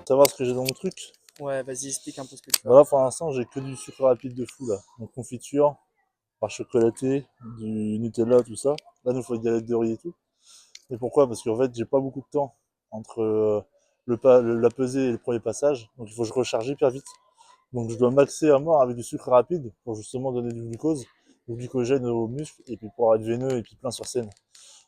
savoir ce que j'ai dans mon truc. Ouais, vas-y, explique un peu ce que tu as. Voilà, pour l'instant, j'ai que du sucre rapide de fou, là. Donc, confiture, par chocolaté, du Nutella, tout ça. Là, il nous faut des galettes de riz et tout. Et pourquoi? Parce qu'en fait, j'ai pas beaucoup de temps entre la pesée et le premier passage. Donc, il faut que je recharge hyper vite. Donc, je dois maxer à mort avec du sucre rapide pour justement donner du glucose, du glycogène aux muscles et puis pour être veineux et puis plein sur scène.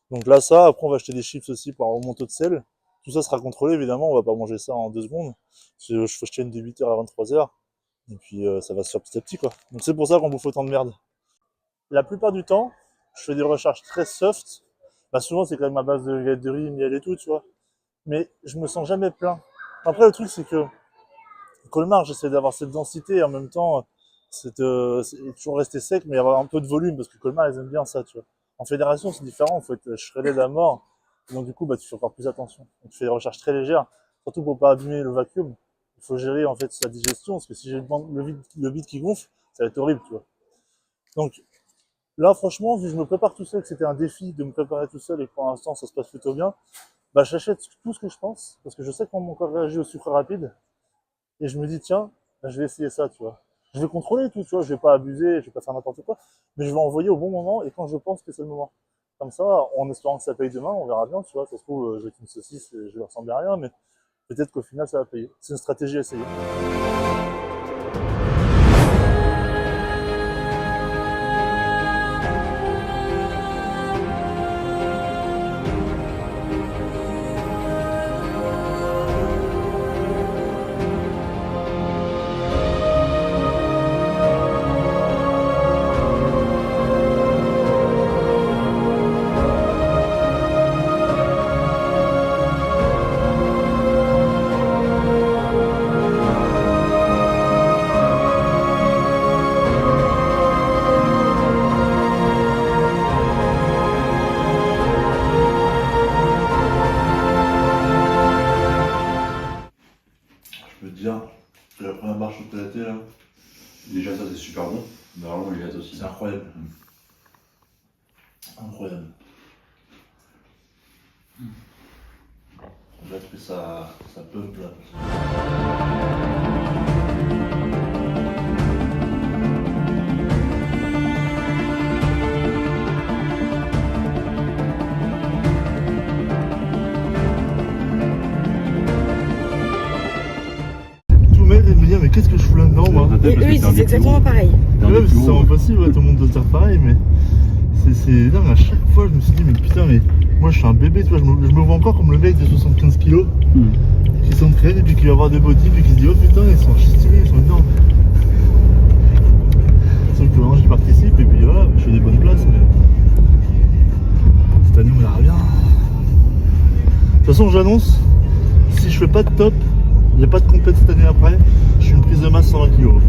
Donc là, ça, après, on va acheter des chips aussi pour avoir mon taux de sel. Tout ça sera contrôlé, évidemment, on va pas manger ça en 2 secondes. Je tienne de 8h à 23h. Et puis, ça va se faire petit à petit, quoi. Donc c'est pour ça qu'on bouffe autant de merde. La plupart du temps, je fais des recharges très soft. Bah, souvent, c'est quand même à base de galettes de riz, miel et tout, tu vois. Mais je me sens jamais plein. Après, le truc, c'est que Colmar, j'essaie d'avoir cette densité et en même temps, c'est toujours rester sec, mais avoir un peu de volume, parce que Colmar, ils aiment bien ça, tu vois. En fédération, c'est différent, il faut être shredded à mort. Et donc, du coup, bah, tu fais encore plus attention. Donc, tu fais des recharges très légères, surtout pour pas abîmer le vacuum. Il faut gérer, en fait, sa digestion, parce que si j'ai le vide qui gonfle, ça va être horrible, tu vois. Donc, là, franchement, vu que je me prépare tout seul, que c'était un défi de me préparer tout seul et que pour l'instant, ça se passe plutôt bien, bah, j'achète tout ce que je pense, parce que je sais comment mon corps réagit au sucre rapide. Et je me dis, tiens, bah, je vais essayer ça, tu vois. Je vais contrôler tout, tu vois, je vais pas abuser, je vais pas faire n'importe quoi, mais je vais envoyer au bon moment et quand je pense que c'est le moment. Comme ça, en espérant que ça paye demain, on verra bien, tu vois. Ça se trouve, je vais être une saucisse et je vais ressembler à rien, mais peut-être qu'au final, ça va payer. C'est une stratégie à essayer. Je peux te dire que la première barre chocolatée là, déjà ça c'est super bon. Normalement il y a aussi. C'est incroyable. Incroyable. J'ai fait ça pump là. Tout m'aide et de me dire, mais qu'est-ce que je fous là-dedans, moi? Et eux, ils disent exactement pareil. Ouais, c'est impossible, ouais, tout le monde doit dire pareil, mais non, mais à chaque fois, je me suis dit, mais putain, mais moi je suis un bébé, tu vois, je me vois encore comme le mec de 75 kilos qui s'entraîne et puis qui va avoir des body, puis qui se dit, oh putain, ils sont stylés, ils sont énormes. Sauf que maintenant, j'y participe et puis voilà, je fais des bonnes places, mais cette année, on verra bien. De toute façon, j'annonce, si je fais pas de top, il n'y a pas de compète cette année après, je suis une prise de masse 120 kg.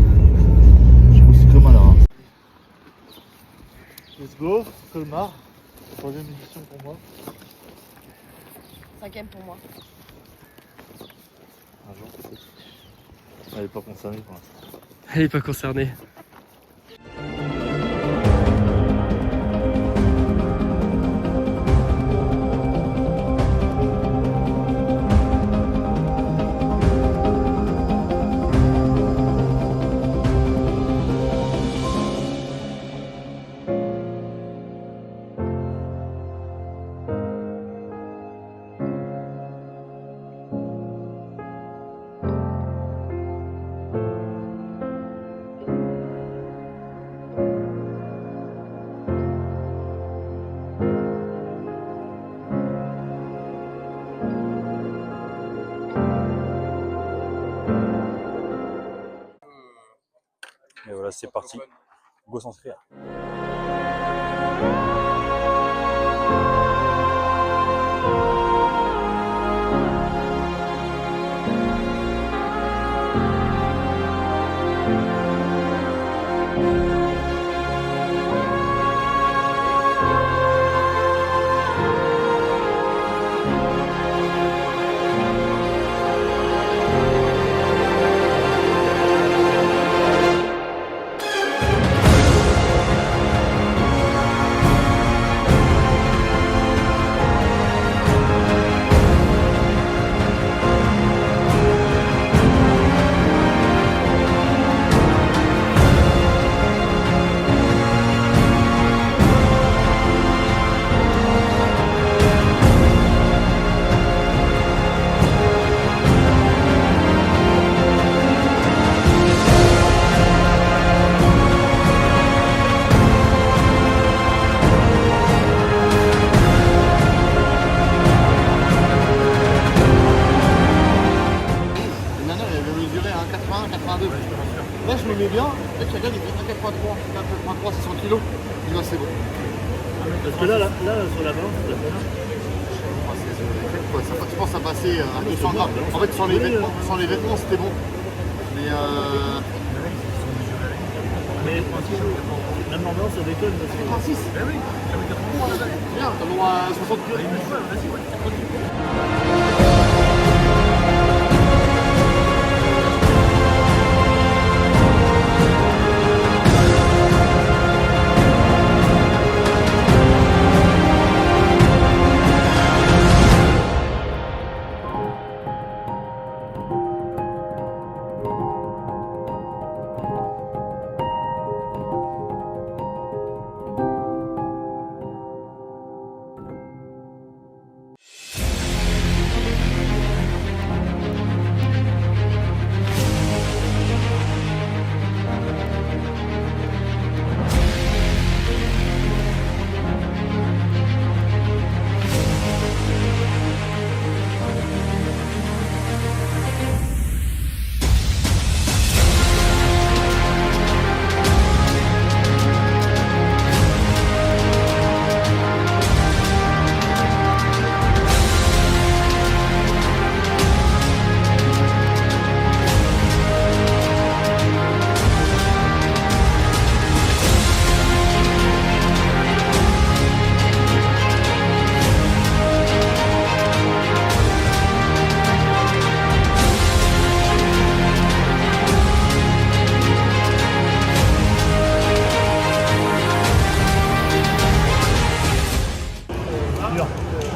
Je grossis comme un lard. Let's go, Colmar, 3e édition pour moi. 5e pour moi. Un jour peut-être. Elle n'est pas concernée pour l'instant. Elle est pas concernée. Et voilà, c'est parti. Go s'inscrire. 600 kilos. Et là, c'est bon. Parce que là, sur la balance, ça fait Ouais, je pense que ça passait à 200 grammes. En fait, sans les vêtements, c'était bon. Mais même en balance, ça déconne. Parce que... 36. Ben oui. Bien, t'as le droit à 60 kilos.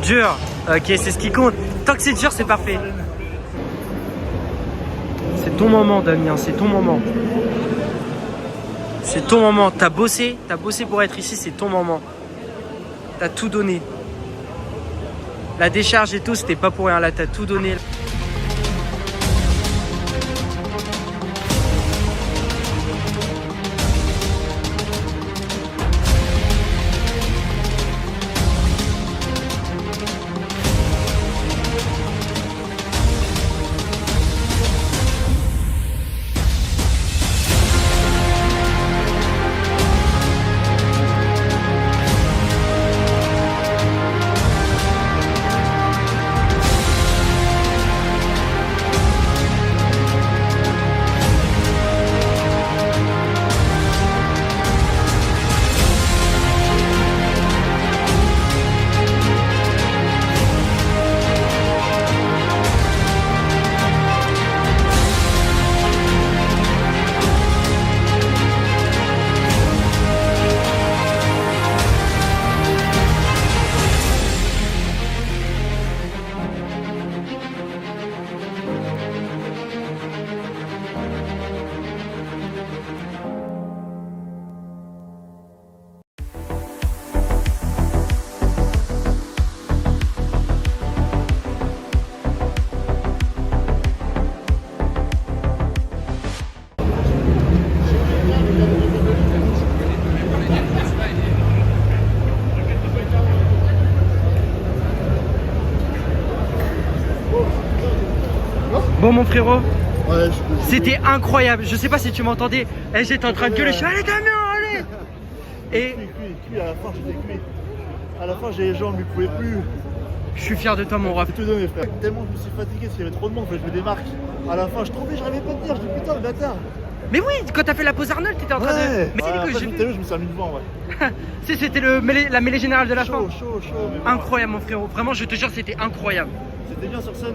Dur. Ok, c'est ce qui compte. Tant que c'est dur, c'est parfait. C'est ton moment, Damien. C'est ton moment. C'est ton moment. T'as bossé pour être ici. C'est ton moment. T'as tout donné. La décharge et tout, c'était pas pour rien. Là, t'as tout donné. Bon mon frérot, Ouais, c'était incroyable. Je sais pas si tu m'entendais. J'étais en train de gueuler. Je suis allez Damien, allez. Et cuit, à la fin, j'étais cuit. À la fin, j'ai les jambes, ils pouvaient plus. je suis fier de toi mon ref. Je te donner, frère. Tellement je me suis fatigué, parce qu'il y avait trop de monde, je me démarque. À la fin, je tombais, j'arrivais pas à tenir. Je dis putain, le bâtard. Mais oui, quand t'as fait la pause Arnold, t'étais en train de. Mais c'est après, que j'ai vu. je me suis remis devant, ouais. C'était la mêlée générale de la fin. Chaud. Mais bon, Incroyable mon frérot. Vraiment, je te jure, c'était incroyable. c'était bien sur scène.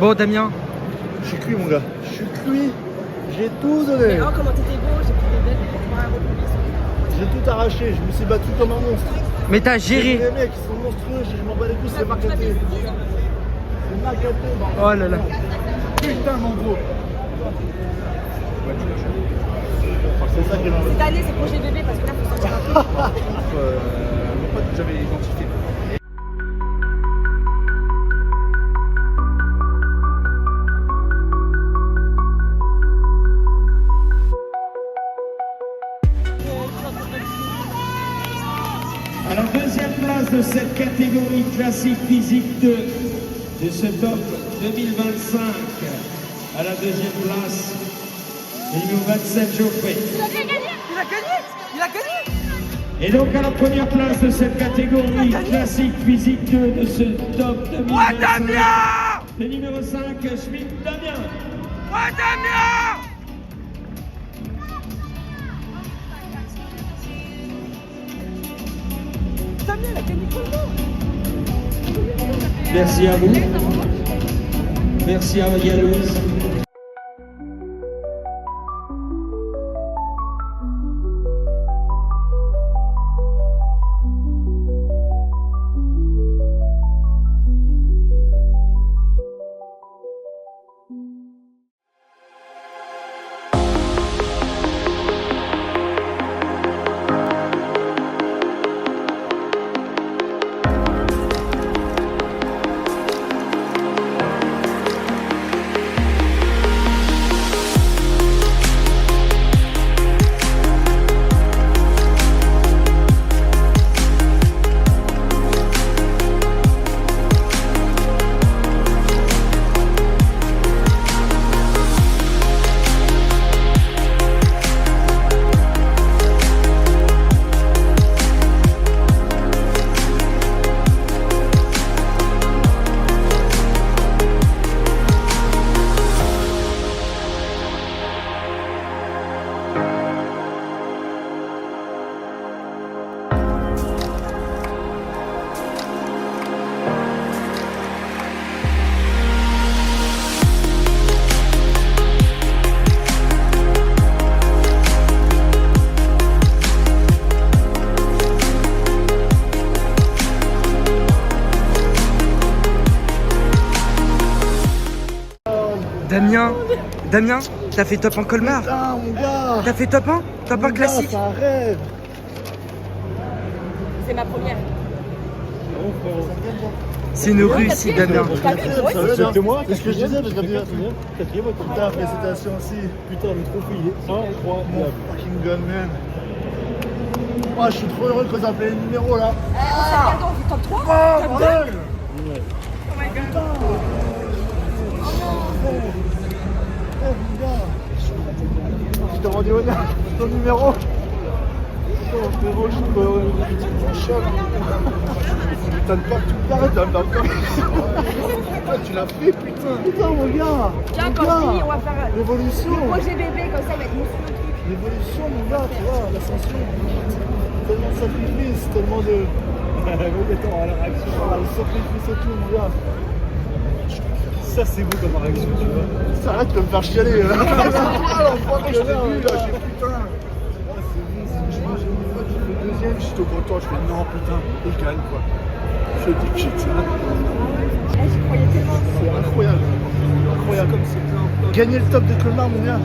Bon, Damien, Je suis cuit, mon gars. Je suis cuit. J'ai tout donné. Oh, comment t'étais beau, j'ai pris des bêtes pour pouvoir reproduire. J'ai tout arraché. Je me suis battu comme un monstre. mais t'as géré. Les mecs, ils sont monstrueux. Je m'en bats les couilles, c'est Marcaté. C'est Marcaté, bordel. Oh là là. Putain, mon gros. C'est ça qui est dans le. Cette année, c'est projet bébé parce que là, faut sortir un peu. Mon pote que j'avais identifié. Alors, deuxième place de cette catégorie classique physique 2 de ce top 2025. À la deuxième place, le numéro 27, Geoffrey. Il a gagné. Il a gagné. Et donc à la première place de cette catégorie classique physique 2 de ce top 2025, le numéro 5, Schmitt Damien. Damien, il a gagné comment? Merci à vous. Merci à Yalouz. Damien, t'as fait top 1 Colmar. Putain, mon gars. T'as fait top 1? Top 1 classique. C'est un rêve. C'est ma première. C'est une réussite, Damien. C'est que moi, c'est ce que je disais, parce que putain, félicitations aussi. Putain, le trophée, il est incroyable. Fucking gunman. Moi, je suis trop heureux que vous appelez le numéro là. Attends, on fait top 3. Oh, bordel. Oh my god. Je t'ai rendu honneur, ton numéro. Putain, frérot, je suis trop heureux. Putain, de pas que tu me t'arrêtes, t'as pas que tu l'as fait, putain. Putain, mon gars. Tiens, quand je finis, on va faire l'évolution. projet bébé, comme ça, il va être monstrueux le truc. L'évolution, mon gars, tu vois, l'ascension. Tellement de sacrifices, tellement de. Attends, la réaction. Le sacrifice et tout, mon gars. Ça, c'est beau comme réaction, tu vois. Ça arrête de me faire chialer. Ah, l'enfoiré, je t'ai vu, là, j'ai putain. J'ai une fois que j'ai fait deuxième, je suis tout content, je fais non, putain, il gagne, quoi. Je dis putain. J'y croyais tellement. C'est incroyable. Incroyable. Comme c'est plein. Gagner le top de Colmar, mon gars.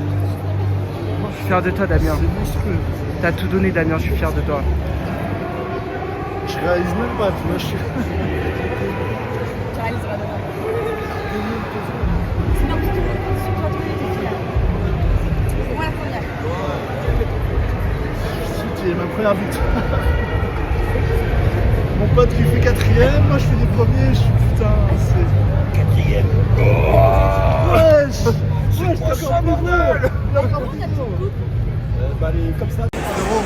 Je suis fier de toi, Damien. C'est monstrueux. T'as tout donné, Damien, je suis fier de toi. Je réalise même pas, tu vois, je suis. Tu réaliseras demain. Sinon, tout le monde compte sur toi, tous les filles, là. C'est moi la première. C'est ma première victoire. Mon pote qui fait quatrième, moi je fais des premiers, je suis putain, c'est. Quatrième. Wesh. Wesh, t'as encore plus gros. T'as encore plus gros. Bah allez, comme ça. Frérot,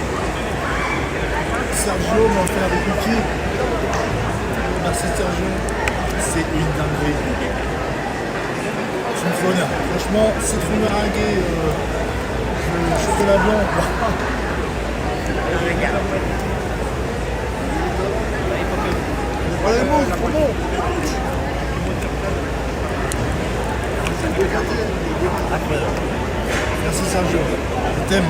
Sergio m'a offert des cookies. Merci Sergio, c'est une dinguerie. Tu me fais honneur. Franchement, citron meringué, chocolat blanc. Voilà les mots, trop bon. Merci Sergio. Je t'aime.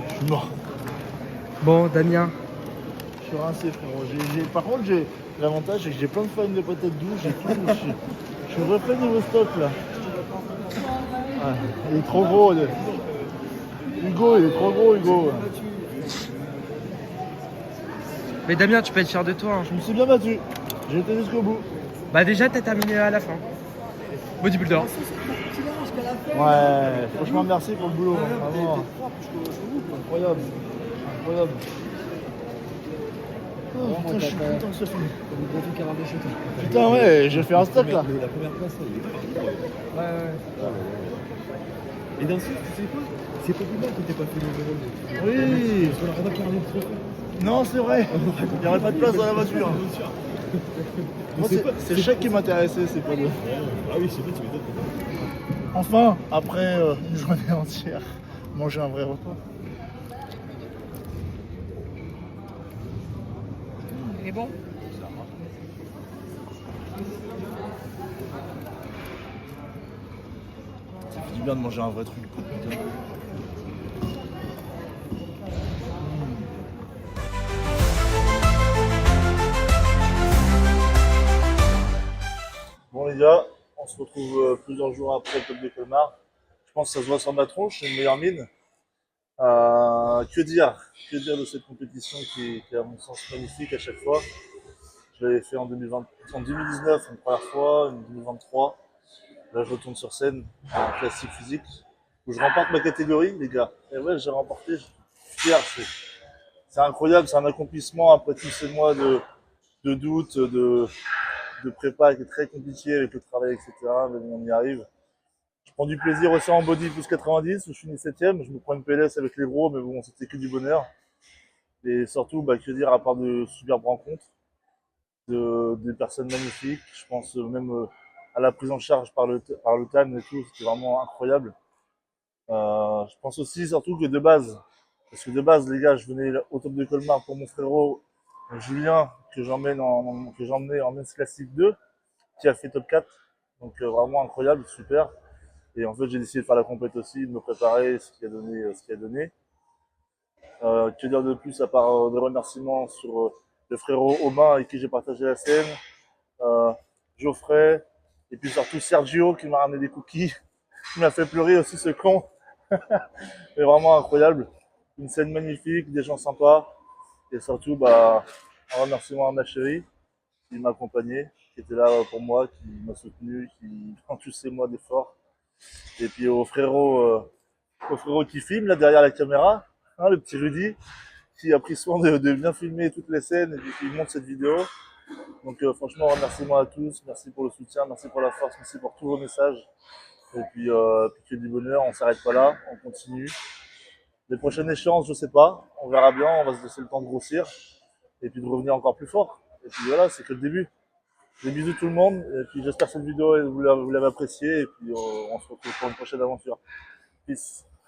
Je suis mort. Bon, Damien, Je suis rincé, frérot. Par contre, j'ai l'avantage, c'est que j'ai plein de fans de patates douces. J'ai tout. Je suis refait niveau stock là. Ouais, il est trop gros. Hugo, il est trop gros, Hugo. mais Damien, tu peux être fier de toi. Hein. Je me suis bien battu. J'ai été jusqu'au bout. Bah déjà, t'as terminé à la fin. Bodybuilder. Ouais, franchement, merci pour le boulot. Vraiment. Incroyable. Incroyable. Oh, putain, je suis content que ça finisse. Putain, ouais, j'ai fait un stock là. La première place, ouais. Et d'un sens, tu sais quoi? C'est pas plus mal que t'aies pas fait le vélo. Oui. Parce qu'on aurait pas parlé de trop. Non, c'est vrai. Il n'y aurait pas de place dans la voiture. Moi, c'est le chèque qui m'intéressait, c'est pas le. Ah oui, c'est vrai, tu m'étonnes. Enfin, après une journée entière, manger un vrai repas. Il est bon? Ça fait du bien de manger un vrai truc. Bon les gars, on se retrouve plusieurs jours après le top de Colmar. Je pense que ça se voit sur ma tronche, j'ai une meilleure mine. Que dire? Que dire de cette compétition qui est à mon sens magnifique à chaque fois. Je l'avais fait en 2019 une première fois, en 2023. Là je retourne sur scène en classique physique où je remporte ma catégorie les gars. Et ouais j'ai remporté, je suis fier. C'est incroyable, c'est un accomplissement après tous ces mois de doute, de prépa qui est très compliqué avec le travail, etc. Mais bon, on y arrive. Je prends du plaisir aussi en body plus 90, où je finis 7ème. Je me prends une PLS avec les gros, mais bon, c'était que du bonheur. Et surtout, bah, que dire, à part de superbes rencontres, des personnes magnifiques. Je pense même à la prise en charge par le TAN et tout, c'était vraiment incroyable. Je pense aussi, surtout que de base, parce que de base, les gars, je venais au top de Colmar pour mon frérot Julien, que j'emmenais en Men's Classic 2, qui a fait top 4. Donc vraiment incroyable, super. Et en fait, j'ai décidé de faire la compète aussi, de me préparer, ce qui a donné ce qui a donné. Que dire de plus à part des remerciements sur le frérot Aubin avec qui j'ai partagé la scène, Geoffrey, et puis surtout Sergio qui m'a ramené des cookies, qui m'a fait pleurer aussi ce con. Mais vraiment incroyable. Une scène magnifique, des gens sympas, et surtout bah, un remerciement à ma chérie qui m'a accompagné, qui était là pour moi, qui m'a soutenu, qui prend tous ces mois d'efforts. Et puis au frérot qui filme là derrière la caméra, hein, le petit Rudy, qui a pris soin de bien filmer toutes les scènes et puis qui monte cette vidéo. Donc franchement, remerciement à tous, merci pour le soutien, merci pour la force, merci pour tous vos messages. Et puis que du bonheur, on s'arrête pas là, on continue. Les prochaines échéances, je sais pas, on verra bien, on va se laisser le temps de grossir et puis de revenir encore plus fort. Et puis voilà, c'est que le début. Des bisous tout le monde, et puis j'espère que cette vidéo vous l'avez appréciée, et puis on se retrouve pour une prochaine aventure. Peace.